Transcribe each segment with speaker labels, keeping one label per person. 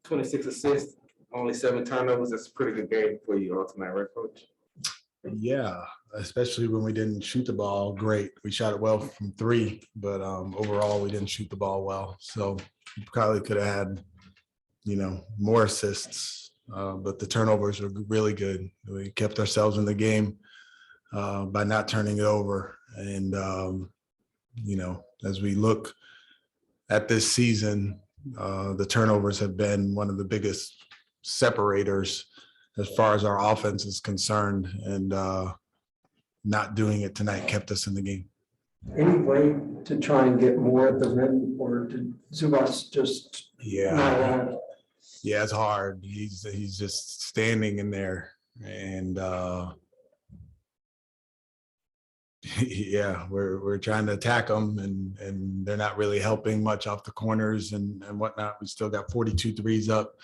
Speaker 1: 26 assists, only 7 turnovers. That's a pretty good game for you tonight, right, Coach?
Speaker 2: Yeah, especially when we didn't shoot the ball great. We shot it well from 3, but overall we didn't shoot the ball well. So we probably could have had, more assists, but the turnovers were really good. We kept ourselves in the game by not turning it over. And, as we look at this season, the turnovers have been one of the biggest separators as far as our offense is concerned, and not doing it tonight kept us in the game.
Speaker 3: Any way to try and get more at the rim, or did Zubas just not allow it?
Speaker 2: Yeah, it's hard. He's just standing in there, and yeah, we're trying to attack them, and they're not really helping much off the corners and whatnot. We still got 42 threes up,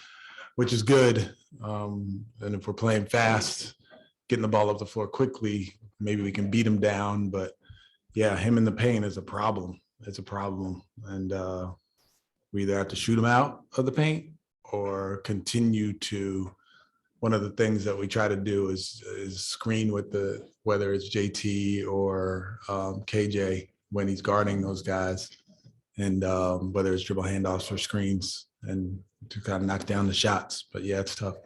Speaker 2: which is good. And if we're playing fast, getting the ball up the floor quickly, maybe we can beat him down. But yeah, him in the paint is a problem. It's a problem. And we either have to shoot him out of the paint or continue to. One of the things that we try to do is screen with whether it's JT or KJ when he's guarding those guys, and whether it's dribble handoffs or screens, and to kind of knock down the shots. But yeah, it's tough.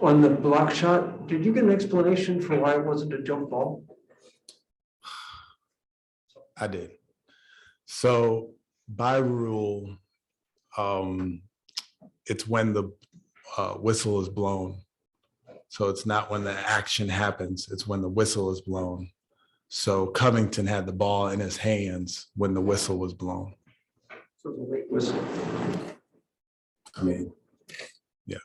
Speaker 3: On the block shot, did you get an explanation for why it wasn't a jump ball?
Speaker 2: I did. So by rule, it's when the whistle is blown. So it's not when the action happens, it's when the whistle is blown. So Covington had the ball in his hands when the whistle was blown.
Speaker 3: So the late whistle.
Speaker 2: I mean, yeah.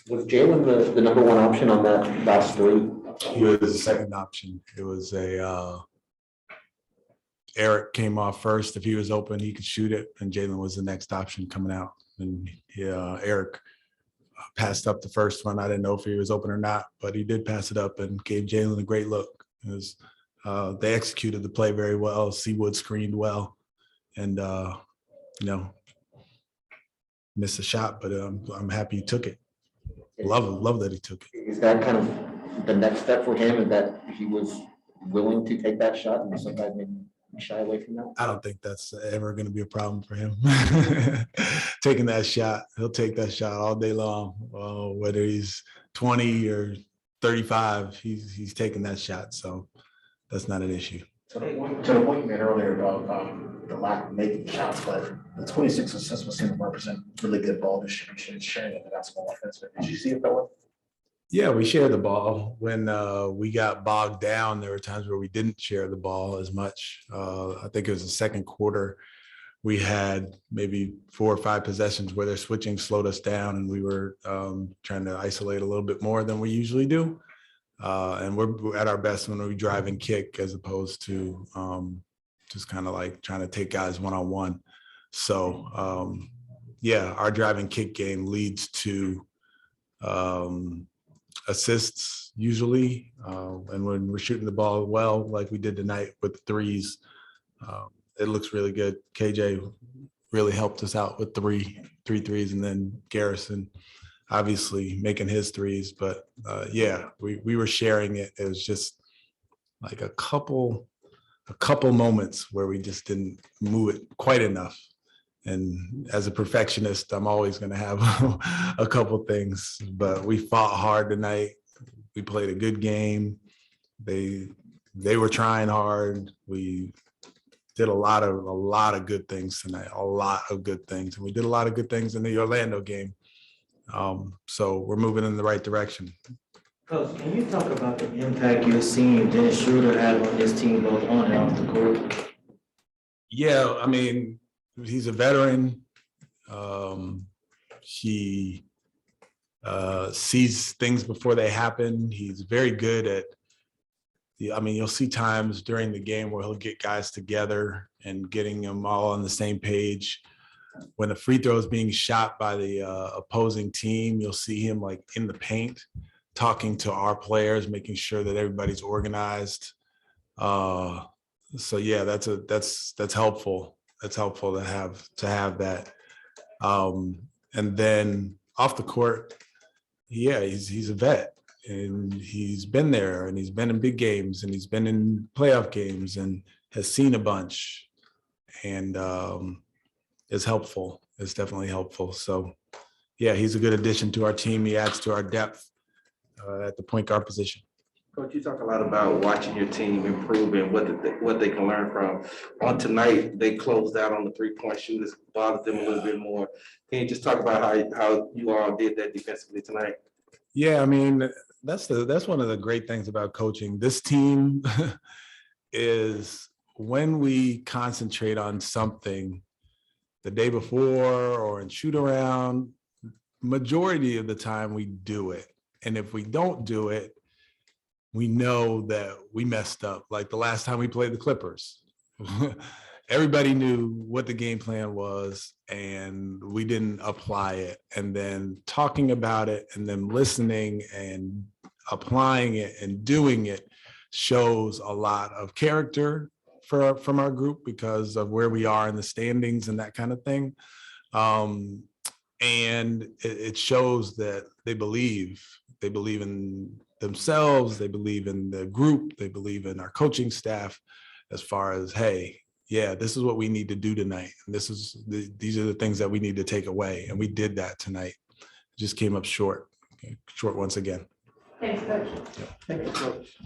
Speaker 4: Was Jalen the number one option on that last 3?
Speaker 2: He was the second option. It was Eric came off first. If he was open, he could shoot it, and Jalen was the next option coming out. And Eric passed up the first one. I didn't know if he was open or not, but he did pass it up and gave Jalen a great look. They executed the play very well. Seawood screened well, and missed a shot, but I'm happy he took it. Love that he took it.
Speaker 4: Is that kind of the next step for him, and that he was willing to take that shot, and sometimes maybe shy away from that?
Speaker 2: I don't think that's ever going to be a problem for him. Taking that shot, he'll take that shot all day long. Whether he's 20 or 35, he's taking that shot. So that's not an issue.
Speaker 5: To the point you made earlier about the lack of making shots, but the 26 assists would seem to represent really good ball distribution, sharing of the basketball offense. But did you see it that way?
Speaker 2: Yeah, we shared the ball. When we got bogged down, there were times where we didn't share the ball as much. I think it was the second quarter. We had maybe 4 or 5 possessions where their switching slowed us down, and we were trying to isolate a little bit more than we usually do. And we're at our best when we drive and kick, as opposed to just kind of like trying to take guys one-on-one. So, yeah, our drive and kick game leads to assists usually, and when we're shooting the ball well, like we did tonight with the threes, it looks really good. KJ really helped us out with three threes, and then Garrison obviously making his threes. But yeah, we were sharing it. It was just like a couple moments where we just didn't move it quite enough. And as a perfectionist, I'm always going to have a couple things, but we fought hard tonight. We played a good game. They were trying hard. We did a lot of good things tonight, a lot of good things. And we did a lot of good things in the Orlando game. So we're moving in the right direction.
Speaker 6: Coach, can you talk about the impact you're seeing Dennis Schroeder have on his team, both on and off the court?
Speaker 2: Yeah, I mean, he's a veteran. He sees things before they happen. He's very good at, you'll see times during the game where he'll get guys together and getting them all on the same page. When the free throw is being shot by the opposing team, you'll see him like in the paint, talking to our players, making sure that everybody's organized. So yeah, that's helpful. It's helpful to have that. And then off the court, yeah, he's a vet, and he's been there, and he's been in big games, and he's been in playoff games, and has seen a bunch, and is helpful. It's definitely helpful. So yeah, he's a good addition to our team. He adds to our depth at the point guard position.
Speaker 1: Coach, you talk a lot about watching your team improve and what they can learn from. On tonight, they closed out on the 3-point shooters, bothered them a little bit more. Can you just talk about how you all did that defensively tonight?
Speaker 2: Yeah, I mean, that's one of the great things about coaching. This team is when we concentrate on something the day before or in shoot around, majority of the time we do it. And if we don't do it, we know that we messed up. Like the last time we played the Clippers, everybody knew what the game plan was and we didn't apply it. And then talking about it and then listening and applying it and doing it shows a lot of character from our group because of where we are in the standings and that kind of thing. And it shows that they believe in themselves, they believe in the group, they believe in our coaching staff as far as, hey, yeah, this is what we need to do tonight. And these are the things that we need to take away. And we did that tonight. Just came up short once again.
Speaker 7: Thanks, Coach.
Speaker 3: Thank you, Coach.